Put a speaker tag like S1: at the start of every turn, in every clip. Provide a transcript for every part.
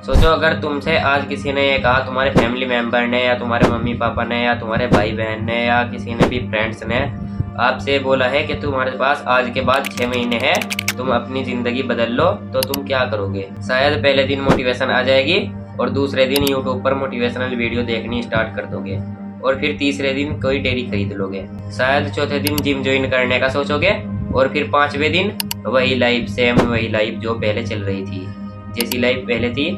S1: सोचो अगर तुमसे आज किसी ने ये कहा, तुम्हारे फैमिली मेंबर ने या तुम्हारे मम्मी पापा ने या तुम्हारे भाई बहन ने या किसी ने भी फ्रेंड्स ने आपसे बोला है कि तुम्हारे पास आज के बाद 6 महीने हैं, तुम अपनी जिंदगी बदल लो, तो तुम क्या करोगे? शायद पहले दिन मोटिवेशन आ जाएगी और दूसरे दिन यूट्यूब पर मोटिवेशनल वीडियो देखनी स्टार्ट कर दोगे और फिर तीसरे दिन कोई डेयरी खरीद लोगे। शायद चौथे दिन जिम ज्वाइन करने का सोचोगे और फिर 5वें दिन वही लाइफ, सेम वही लाइफ जो पहले चल रही थी। जैसी लाइफ पहले थी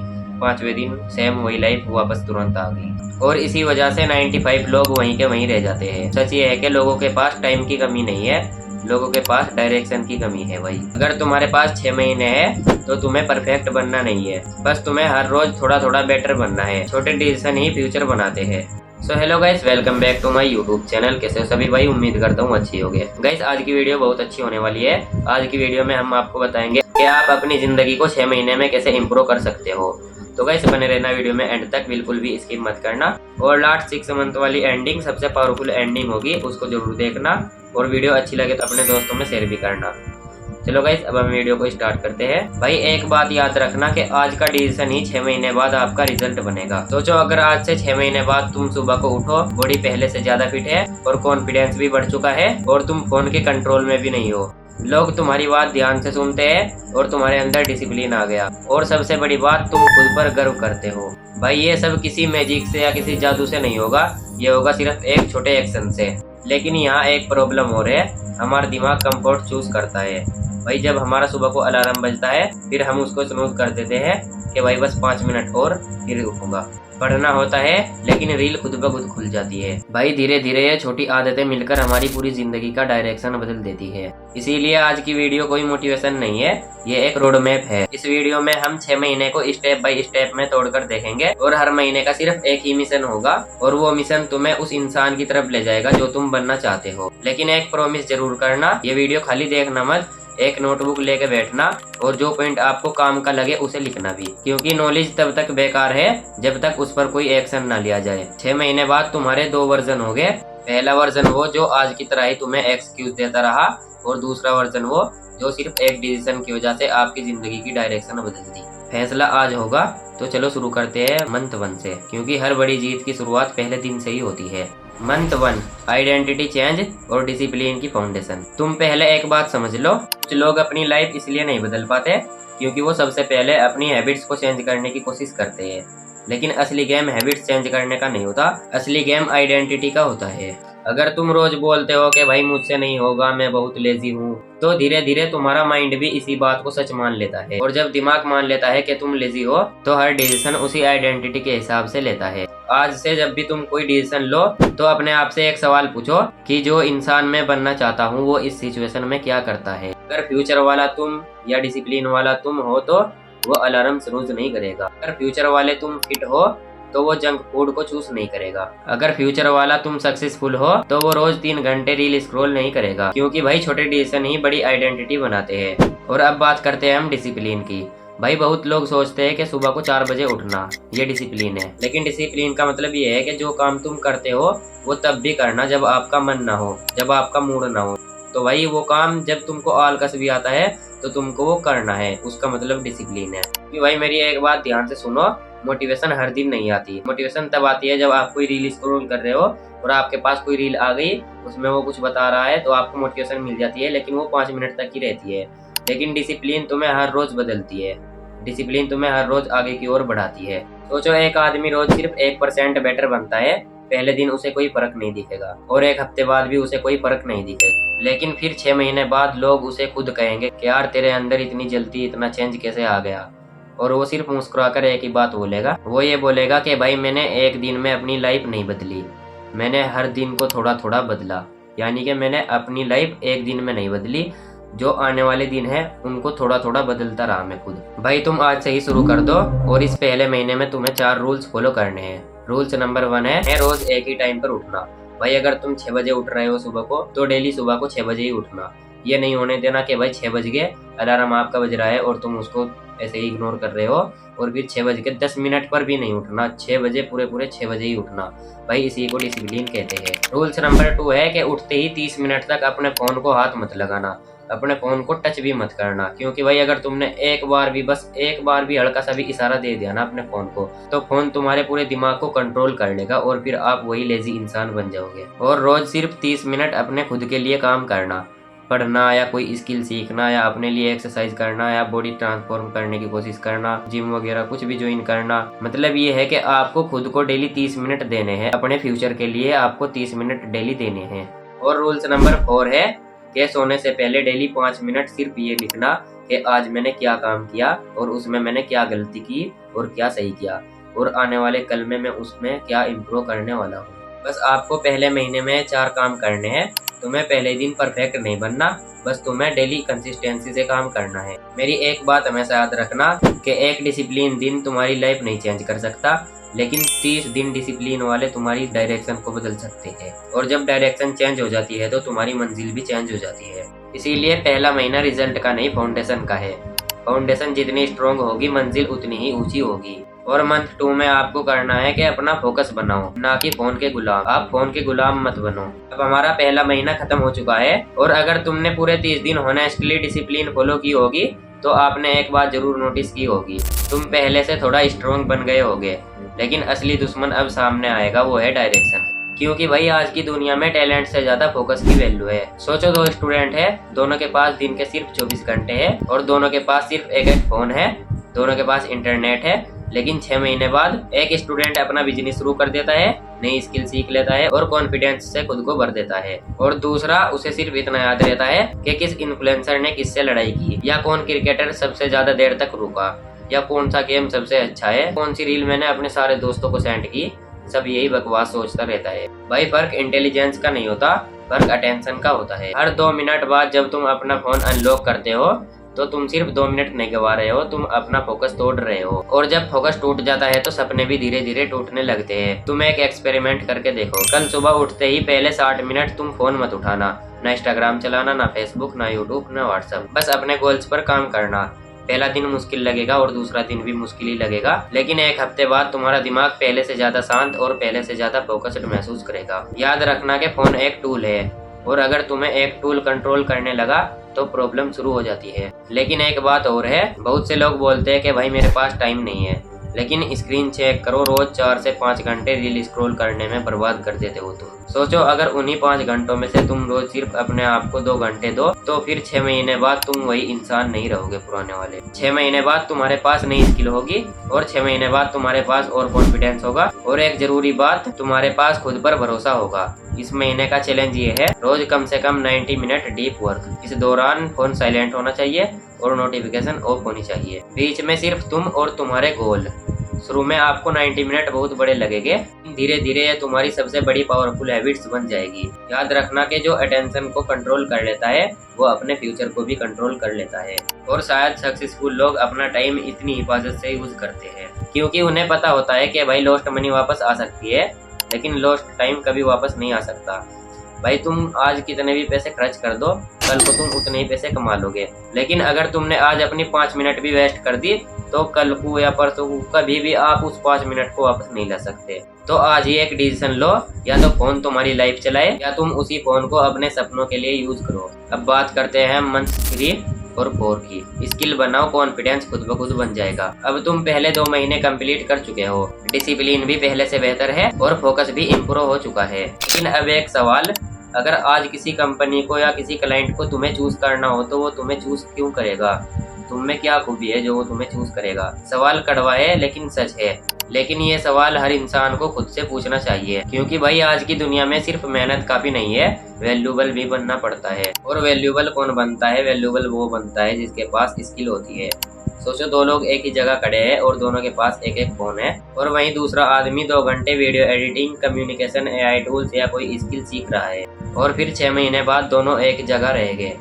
S1: 5वें दिन सेम वही लाइफ वापस तुरंत आ गई। और इसी वजह से 95 लोग वहीं के वहीं रह जाते हैं। सच ये है कि लोगों के पास टाइम की कमी नहीं है, लोगों के पास डायरेक्शन की कमी है भाई। अगर तुम्हारे पास 6 महीने है तो तुम्हें परफेक्ट बनना नहीं है, बस तुम्हें हर रोज थोड़ा थोड़ा बेटर बनना है। छोटे डिसीजन ही फ्यूचर बनाते हैं। So hello guys, welcome back to my YouTube channel. कैसे हो सभी भाई? उम्मीद करता हूँ अच्छी होगे। गाइस आज की वीडियो बहुत अच्छी होने वाली है। आज की वीडियो में हम आपको बताएंगे कि आप अपनी जिंदगी को 6 महीने में कैसे इम्प्रूव कर सकते हो। तो गाइस बने रहना वीडियो में एंड तक, बिल्कुल भी स्किप मत करना। और लास्ट 6 मंथ वाली एंडिंग सबसे पावरफुल एंडिंग होगी, उसको जरूर देखना। और वीडियो अच्छी लगे तो अपने दोस्तों में शेयर भी करना। चलो गाइस अब हम वीडियो को स्टार्ट करते हैं। भाई एक बात याद रखना कि आज का डिसीजन ही 6 महीने बाद आपका रिजल्ट बनेगा। सोचो अगर आज से 6 महीने बाद तुम सुबह को उठो, बॉडी पहले से ज्यादा फिट है और कॉन्फिडेंस भी बढ़ चुका है और तुम फोन के कंट्रोल में भी नहीं हो, लोग तुम्हारी बात ध्यान से सुनते हैं और तुम्हारे अंदर डिसिप्लिन आ गया, और सबसे बड़ी बात तुम खुद पर गर्व करते हो। भाई ये सब किसी मैजिक से या किसी जादू से नहीं होगा, ये होगा सिर्फ एक छोटे एक्शन से। लेकिन यहाँ एक प्रॉब्लम हो रही है, हमारा दिमाग कंफर्ट चूज करता है। भाई जब हमारा सुबह को अलार्म बजता है फिर हम उसको स्नूज कर देते हैं कि भाई बस 5 मिनट और फिर उठूंगा। पढ़ना होता है लेकिन रील खुद ब खुद खुल जाती है। भाई धीरे धीरे ये छोटी आदतें मिलकर हमारी पूरी जिंदगी का डायरेक्शन बदल देती है। इसीलिए आज की वीडियो कोई मोटिवेशन नहीं है, ये एक रोड मैप है। इस वीडियो में हम 6 महीने को स्टेप बाय स्टेप में तोड़कर देखेंगे और हर महीने का सिर्फ एक ही मिशन होगा और वो मिशन तुम्हें उस इंसान की तरफ ले जाएगा जो तुम बनना चाहते हो। लेकिन एक प्रॉमिस जरूर करना, ये वीडियो खाली देखना मत, एक नोटबुक लेके बैठना और जो पॉइंट आपको काम का लगे उसे लिखना भी, क्योंकि नॉलेज तब तक बेकार है जब तक उस पर कोई एक्शन ना लिया जाए। 6 महीने बाद तुम्हारे 2 वर्जन हो गए। पहला वर्जन वो जो आज की तरह ही तुम्हें एक्सक्यूज देता रहा और दूसरा वर्जन वो जो सिर्फ एक डिसीजन की वजह से आपकी जिंदगी की डायरेक्शन बदल दी। फैसला आज होगा, तो चलो शुरू करते हैं मंथ 1 से, क्योंकि हर बड़ी जीत की शुरुआत पहले दिन से ही होती है। मंथ 1, आइडेंटिटी चेंज और डिसिप्लिन की फाउंडेशन। तुम पहले एक बात समझ लो, कुछ लोग अपनी लाइफ इसलिए नहीं बदल पाते क्योंकि वो सबसे पहले अपनी हैबिट्स को चेंज करने की कोशिश करते हैं। लेकिन असली गेम हैबिट्स चेंज करने का नहीं होता, असली गेम आइडेंटिटी का होता है। अगर तुम रोज बोलते हो कि भाई मुझसे नहीं होगा, मैं बहुत लेजी हूँ, तो धीरे धीरे तुम्हारा माइंड भी इसी बात को सच मान लेता है। और जब दिमाग मान लेता है कि तुम लेजी हो तो हर डिसीजन उसी आइडेंटिटी के हिसाब से लेता है। आज से जब भी तुम कोई डिसीजन लो तो अपने आप से एक सवाल पूछो कि जो इंसान मैं बनना चाहता हूँ वो इस सिचुएशन में क्या करता है। अगर फ्यूचर वाला तुम या डिसिप्लिन वाला तुम हो तो वो अलार्म स्नूज नहीं करेगा। अगर फ्यूचर वाले तुम फिट हो तो वो जंक फूड को चूज नहीं करेगा। अगर फ्यूचर वाला तुम सक्सेसफुल हो तो वो रोज 3 घंटे रील स्क्रॉल नहीं करेगा, क्योंकि भाई छोटे डिसीजन ही बड़ी आइडेंटिटी बनाते हैं। और अब बात करते हैं हम डिसिप्लिन की। भाई बहुत लोग सोचते हैं कि सुबह को 4 बजे उठना ये डिसिप्लिन है, लेकिन डिसिप्लिन का मतलब ये है कि जो काम तुम करते हो वो तब भी करना जब आपका मन ना हो, जब आपका मूड ना हो। तो भाई वो काम जब तुमको आलकस भी आता है तो तुमको वो करना है, उसका मतलब डिसिप्लिन है। कि भाई मेरी एक बात ध्यान से सुनो, मोटिवेशन हर दिन नहीं आती। मोटिवेशन तब आती है जब आप कोई रील स्क्रॉल कर रहे हो और आपके पास कोई रील आ गई, उसमें वो कुछ बता रहा है तो आपको मोटिवेशन मिल जाती है, लेकिन वो 5 मिनट तक ही रहती है। लेकिन डिसिप्लिन तुम्हें हर रोज बदलती है, डिसिप्लिन तुम्हें हर रोज आगे की ओर बढ़ाती है। सोचो एक आदमी रोज सिर्फ 1% बेटर बनता है, पहले दिन उसे कोई फर्क नहीं दिखेगा और एक हफ्ते बाद भी उसे कोई फर्क नहीं दिखेगा, लेकिन फिर 6 महीने बाद लोग उसे खुद कहेंगे कि यार तेरे अंदर इतनी जल्दी इतना चेंज कैसे आ गया। और वो सिर्फ मुस्कुराकर एक ही बात बोलेगा, वो ये बोलेगा कि भाई मैंने एक दिन में अपनी लाइफ नहीं बदली, मैंने हर दिन को थोड़ा थोड़ा बदला। यानी कि मैंने अपनी लाइफ एक दिन में नहीं बदली, जो आने वाले दिन है उनको थोड़ा थोड़ा बदलता रहा मैं खुद। भाई तुम आज से ही शुरू कर दो और इस पहले महीने में तुम्हें 4 रूल्स फॉलो करने हैं। रूल्स नंबर 1 है रोज एक ही टाइम पर उठना। भाई अगर तुम 6 बजे उठ रहे हो सुबह को, तो डेली सुबह को 6 बजे ही उठना। ये नहीं होने देना कि भाई 6 बज गए, अलार्म आपका बज रहा है और तुम उसको ऐसे ही इग्नोर कर रहे हो और फिर 6 बज के 10 मिनट पर भी नहीं उठना, 6 बजे पूरे 6 बजे ही उठना। भाई इसी को डिसिप्लिन कहते हैं। रूल्स नंबर 2 है कि उठते ही 30 मिनट तक अपने फोन को हाथ मत लगाना। अपने फोन को टच भी मत करना, क्योंकि भाई अगर तुमने एक बार भी, बस एक बार भी हल्का सा भी इशारा दे दिया ना अपने फोन को, तो फोन तुम्हारे पूरे दिमाग को कंट्रोल कर लेगा और फिर आप वही लेजी इंसान बन जाओगे। और रोज सिर्फ 30 मिनट अपने खुद के लिए काम करना, पढ़ना या कोई स्किल सीखना या अपने लिए एक्सरसाइज करना या बॉडी ट्रांसफॉर्म करने की कोशिश करना, जिम वगैरह कुछ भी ज्वाइन करना। मतलब ये है कि आपको खुद को डेली 30 मिनट देने हैं, अपने फ्यूचर के लिए आपको 30 मिनट डेली देने हैं। और रूल्स नंबर 4 है कि सोने से पहले डेली 5 मिनट सिर्फ ये लिखना कि आज मैंने क्या काम किया और उसमें मैंने क्या गलती की और क्या सही किया, और आने वाले कल में मैं उसमें क्या इम्प्रूव करने वाला हूँ। बस आपको पहले महीने में 4 काम करने हैं। तुम्हें पहले दिन परफेक्ट नहीं बनना, बस तुम्हें डेली कंसिस्टेंसी से काम करना है। मेरी एक बात हमेशा याद रखना कि एक डिसिप्लिन दिन तुम्हारी लाइफ नहीं चेंज कर सकता, लेकिन 30 दिन डिसिप्लिन वाले तुम्हारी डायरेक्शन को बदल सकते हैं। और जब डायरेक्शन चेंज हो जाती है तो तुम्हारी मंजिल भी चेंज हो जाती है। इसीलिए पहला महीना रिजल्ट का नहीं, फाउंडेशन का है। फाउंडेशन जितनी स्ट्रॉन्ग होगी, मंजिल उतनी ही ऊंची होगी। और मंथ 2 में आपको करना है कि अपना फोकस बनाओ, ना कि फोन के गुलाम। आप फोन के गुलाम मत बनो। अब हमारा पहला महीना खत्म हो चुका है, और अगर तुमने पूरे 30 दिन होनेस्टली डिसिप्लिन फॉलो की होगी तो आपने एक बात जरूर नोटिस की होगी, तुम पहले से थोड़ा स्ट्रॉन्ग बन गए होगे। लेकिन असली दुश्मन अब सामने आएगा, वो है डायरेक्शन। क्योंकि भाई आज की दुनिया में टैलेंट से ज्यादा फोकस की वैल्यू है। सोचो 2 स्टूडेंट है, दोनों के पास दिन के सिर्फ 24 घंटे है और दोनों के पास सिर्फ एक फोन है, दोनों के पास इंटरनेट है। लेकिन 6 महीने बाद एक स्टूडेंट अपना बिजनेस शुरू कर देता है, नई स्किल सीख लेता है और कॉन्फिडेंस से खुद को भर देता है। और दूसरा, उसे सिर्फ इतना याद रहता है कि किस इन्फ्लुएंसर ने किससे लड़ाई की, या कौन क्रिकेटर सबसे ज्यादा देर तक रुका, या कौन सा गेम सबसे अच्छा है, कौन सी रील मैंने अपने सारे दोस्तों को सेंड की। सब यही बकवास सोचता रहता है। भाई फर्क इंटेलिजेंस का नहीं होता, फर्क अटेंशन का होता है। हर 2 मिनट बाद जब तुम अपना फोन अनलॉक करते हो तो तुम सिर्फ 2 मिनट नहीं गवा रहे हो, तुम अपना फोकस तोड़ रहे हो। और जब फोकस टूट जाता है तो सपने भी धीरे धीरे टूटने लगते हैं। तुम एक एक्सपेरिमेंट करके देखो, कल सुबह उठते ही पहले 60 मिनट तुम फोन मत उठाना, ना इंस्टाग्राम चलाना, ना फेसबुक, ना यूट्यूब, ना व्हाट्सएप। बस अपने गोल्स पर काम करना। पहला दिन मुश्किल लगेगा और दूसरा दिन भी मुश्किल ही लगेगा, लेकिन एक हफ्ते बाद तुम्हारा दिमाग पहले से ज्यादा शांत और पहले से ज्यादा फोकस्ड महसूस करेगा। याद रखना कि फोन एक टूल है, और अगर तुम्हें एक टूल कंट्रोल करने लगा तो प्रॉब्लम शुरू हो जाती है। लेकिन एक बात और है, बहुत से लोग बोलते हैं कि भाई मेरे पास टाइम नहीं है, लेकिन स्क्रीन चेक करो, रोज 4 से 5 घंटे रील स्क्रॉल करने में बर्बाद कर देते हो तुम। सोचो अगर उन्हीं 5 घंटों में से तुम रोज सिर्फ अपने आप को 2 घंटे दो, तो फिर 6 महीने बाद तुम वही इंसान नहीं रहोगे पुराने वाले। 6 महीने बाद तुम्हारे पास नई स्किल होगी, और 6 महीने बाद तुम्हारे पास और कॉन्फिडेंस होगा, और एक जरूरी बात, तुम्हारे पास खुद पर भरोसा होगा। इस महीने का चैलेंज ये है, रोज कम से कम 90 मिनट डीप वर्क। इस दौरान फोन साइलेंट होना चाहिए और नोटिफिकेशन ऑफ होनी चाहिए। बीच में सिर्फ तुम और तुम्हारे गोल। शुरू में आपको 90 मिनट बहुत बड़े लगेंगे, धीरे धीरे ये तुम्हारी सबसे बड़ी पावरफुल हैबिट्स बन जाएगी। याद रखना कि जो अटेंशन को कंट्रोल कर लेता है वो अपने फ्यूचर को भी कंट्रोल कर लेता है। और शायद सक्सेसफुल लोग अपना टाइम इतनी हिफाजत से यूज करते हैं, क्योंकि उन्हें पता होता है कि भाई लॉस्ट मनी वापस आ सकती है, लेकिन लॉस्ट टाइम कभी वापस नहीं आ सकता। भाई तुम आज कितने भी पैसे खर्च कर दो, कल को तुम उतने ही पैसे कमा लोगे। लेकिन अगर तुमने आज अपनी 5 मिनट भी वेस्ट कर दी तो कल को या परसों को कभी भी आप उस 5 मिनट को वापस नहीं ला सकते। तो आज ही एक डिसीजन लो, या तो फोन तुम्हारी लाइफ चलाए या तुम उसी फोन को अपने सपनों के लिए यूज करो। अब बात करते हैं मंथ 3 और 4 की। स्किल बनाओ, कॉन्फिडेंस खुद ब खुद बन जाएगा। अब तुम पहले 2 महीने कंप्लीट कर चुके हो, डिसिप्लिन भी पहले से बेहतर है और फोकस भी इम्प्रूव हो चुका है। लेकिन अब एक सवाल, अगर आज किसी कंपनी को या किसी क्लाइंट को तुम्हें चूज करना हो तो वो तुम्हें चूज क्यों करेगा? तुम में क्या खूबी है जो वो तुम्हें चूज करेगा? सवाल कड़वा है लेकिन सच है। लेकिन ये सवाल हर इंसान को खुद से पूछना चाहिए, क्योंकि भाई आज की दुनिया में सिर्फ मेहनत काफी नहीं है, वैल्यूबल भी बनना पड़ता है। और वैल्यूबल कौन बनता है? वैल्यूबल वो बनता है जिसके पास स्किल होती है। सोचो 2 लोग एक ही जगह खड़े हैं और दोनों के पास एक एक फोन है, और वहीं दूसरा आदमी 2 घंटे video editing, communication, AI tools या कोई स्किल सीख रहा है, और फिर 6 महीने बाद दोनों एक जगह रहेंगे।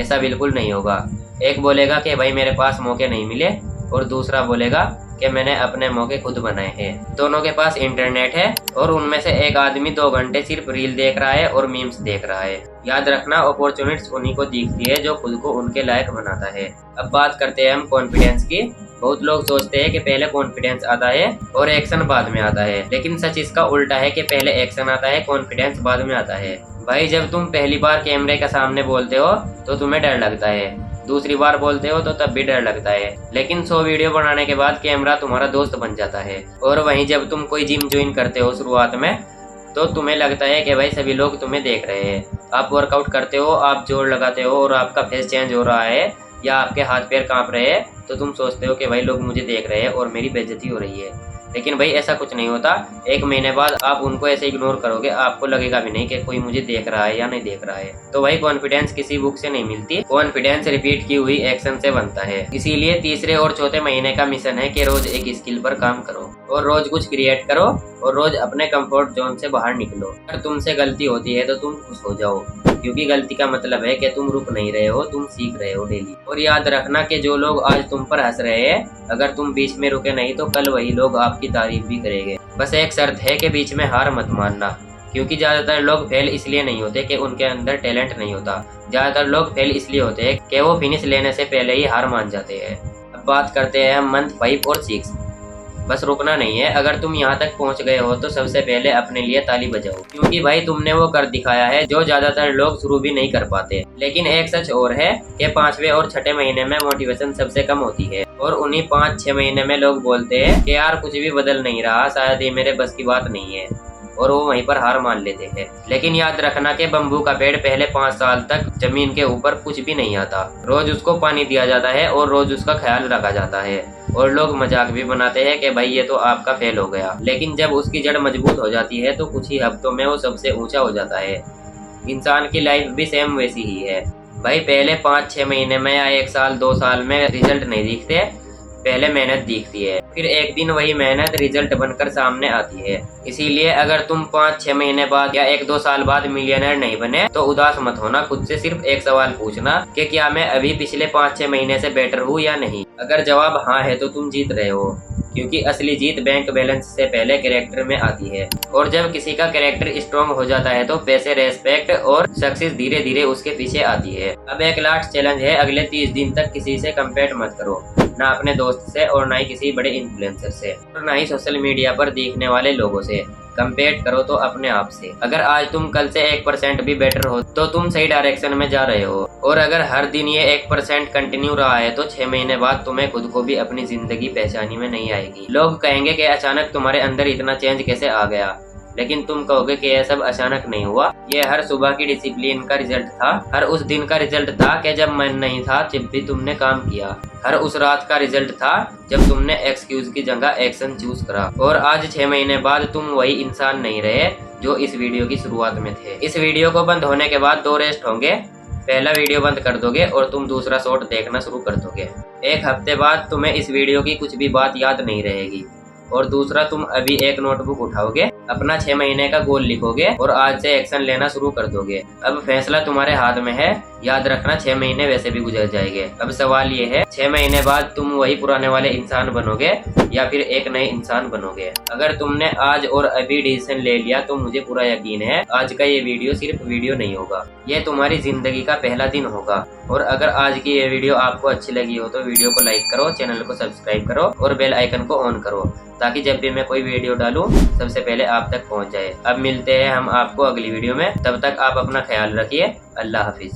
S1: ऐसा बिल्कुल नहीं होगा। एक बोलेगा कि भाई मेरे पास मौके नहीं मिले, और दूसरा बोलेगा कि मैंने अपने मौके खुद बनाए हैं। दोनों के पास इंटरनेट है, और उनमें से एक आदमी 2 घंटे सिर्फ रील देख रहा है और मीम्स देख रहा है। याद रखना, अपॉर्चुनिटीज उन्हीं को दिखती है जो खुद को उनके लायक बनाता है। अब बात करते हैं हम कॉन्फिडेंस की। बहुत लोग सोचते हैं कि पहले कॉन्फिडेंस आता है और एक्शन बाद में आता है, लेकिन सच इसका उल्टा है कि पहले एक्शन आता है, कॉन्फिडेंस बाद में आता है। भाई जब तुम पहली बार कैमरे के सामने बोलते हो तो तुम्हें डर लगता है, दूसरी बार बोलते हो तो तब भी डर लगता है, लेकिन 100 वीडियो बनाने के बाद कैमरा तुम्हारा दोस्त बन जाता है। और वहीं जब तुम कोई जिम ज्वाइन करते हो शुरुआत में तो तुम्हें लगता है कि भाई सभी लोग तुम्हें देख रहे हैं। आप वर्कआउट करते हो, आप जोर लगाते हो और आपका फेस चेंज हो रहा है या आपके हाथ पैर कांप रहे हैं तो तुम सोचते हो कि भाई लोग मुझे देख रहे हैं और मेरी बेइज्जती हो रही है। लेकिन भाई ऐसा कुछ नहीं होता। 1 महीने बाद आप उनको ऐसे इग्नोर करोगे, आपको लगेगा भी नहीं कि कोई मुझे देख रहा है या नहीं देख रहा है। तो भाई कॉन्फिडेंस किसी बुक से नहीं मिलती, कॉन्फिडेंस रिपीट की हुई एक्शन से बनता है। इसीलिए तीसरे और चौथे महीने का मिशन है कि रोज एक स्किल पर काम करो और रोज कुछ क्रिएट करो और रोज अपने कंफर्ट जोन से बाहर निकलो। अगर तुमसे गलती होती है तो तुम खुश हो जाओ, क्योंकि गलती का मतलब है कि तुम रुक नहीं रहे हो, तुम सीख रहे हो डेली। और याद रखना कि जो लोग आज तुम पर हंस रहे हैं, अगर तुम बीच में रुके नहीं तो कल वही लोग आपकी तारीफ भी करेंगे। बस एक शर्त है कि बीच में हार मत मानना, क्योंकि ज्यादातर लोग फेल इसलिए नहीं होते कि उनके अंदर टैलेंट नहीं होता, ज्यादातर लोग फेल इसलिए होते हैं कि वो फिनिश लेने से पहले ही हार मान जाते हैं। अब बात करते हैं हम मंथ 5 और 6। बस रुकना नहीं है। अगर तुम यहाँ तक पहुँच गए हो तो सबसे पहले अपने लिए ताली बजाओ, क्योंकि भाई तुमने वो कर दिखाया है जो ज्यादातर लोग शुरू भी नहीं कर पाते। लेकिन एक सच और है कि 5वें और 6ठे महीने में मोटिवेशन सबसे कम होती है और उन्हीं 5-6 महीने में लोग बोलते हैं कि यार कुछ भी बदल नहीं रहा, शायद ये मेरे बस की बात नहीं है, और वो वहीं पर हार मान लेते हैं। लेकिन याद रखना कि बम्बू का पेड़ पहले 5 साल तक जमीन के ऊपर कुछ भी नहीं आता। रोज उसको पानी दिया जाता है और रोज उसका ख्याल रखा जाता है, और लोग मजाक भी बनाते हैं कि भाई ये तो आपका फेल हो गया। लेकिन जब उसकी जड़ मजबूत हो जाती है तो कुछ ही हफ्तों में वो सबसे ऊंचा हो जाता है। इंसान की लाइफ भी सेम वैसी ही है भाई। पहले 5-6 महीने में या 1 साल 2 साल में रिजल्ट नहीं दिखते, पहले मेहनत दिखती है, फिर एक दिन वही मेहनत रिजल्ट बनकर सामने आती है। इसीलिए अगर तुम 5-6 महीने बाद या 1-2 साल बाद मिलियनर नहीं बने तो उदास मत होना। खुद से सिर्फ एक सवाल पूछना कि क्या मैं अभी पिछले 5-6 महीने से बेटर हूँ या नहीं। अगर जवाब हाँ है तो तुम जीत रहे हो, क्योंकि असली जीत बैंक बैलेंस से पहले कैरेक्टर में आती है। और जब किसी का कैरेक्टर स्ट्रॉन्ग हो जाता है तो पैसे, रेस्पेक्ट और सक्सेस धीरे धीरे उसके पीछे आती है। अब एक लास्ट चैलेंज है, अगले 30 दिन तक किसी से कंपेयर मत करो, ना अपने दोस्त से और ना ही किसी बड़े इन्फ्लुएंसर से और ना ही सोशल मीडिया पर दिखने वाले लोगों से। कंपेयर करो तो अपने आप से। अगर आज तुम कल से 1% भी बेटर हो तो तुम सही डायरेक्शन में जा रहे हो, और अगर हर दिन ये 1% कंटिन्यू रहा है तो 6 महीने बाद तुम्हें खुद को भी अपनी जिंदगी पहचानी में नहीं आएगी। लोग कहेंगे कि अचानक तुम्हारे अंदर इतना चेंज कैसे आ गया, लेकिन तुम कहोगे कि यह सब अचानक नहीं हुआ, ये हर सुबह की डिसिप्लिन का रिजल्ट था, हर उस दिन का रिजल्ट था कि जब मन नहीं था जब भी तुमने काम किया, हर उस रात का रिजल्ट था जब तुमने एक्सक्यूज की जगह एक्शन चूज करा। और आज 6 महीने बाद तुम वही इंसान नहीं रहे जो इस वीडियो की शुरुआत में थे। इस वीडियो को बंद होने के बाद 2 रेस्ट होंगे। पहला वीडियो बंद कर दोगे और तुम दूसरा शॉट देखना शुरू कर दोगे। 1 हफ्ते बाद तुम्हें इस वीडियो की कुछ भी बात याद नहीं रहेगी, और दूसरा तुम अभी एक नोटबुक उठाओगे, अपना 6 महीने का गोल लिखोगे और आज से एक्शन लेना शुरू कर दोगे। अब फैसला तुम्हारे हाथ में है। याद रखना 6 महीने वैसे भी गुजर जाएंगे। अब सवाल ये है, 6 महीने बाद तुम वही पुराने वाले इंसान बनोगे या फिर एक नए इंसान बनोगे। अगर तुमने आज और अभी डिसीजन ले लिया तो मुझे पूरा यकीन है आज का ये वीडियो सिर्फ वीडियो नहीं होगा, ये तुम्हारी जिंदगी का पहला दिन होगा। और अगर आज की ये वीडियो आपको अच्छी लगी हो तो वीडियो को लाइक करो, चैनल को सब्सक्राइब करो और बेल आइकन को ऑन करो, ताकि जब भी मैं कोई वीडियो डालूं सबसे पहले आप तक पहुंच जाए। अब मिलते हैं हम आपको अगली वीडियो में, तब तक आप अपना ख्याल रखिए। अल्लाह हाफिज।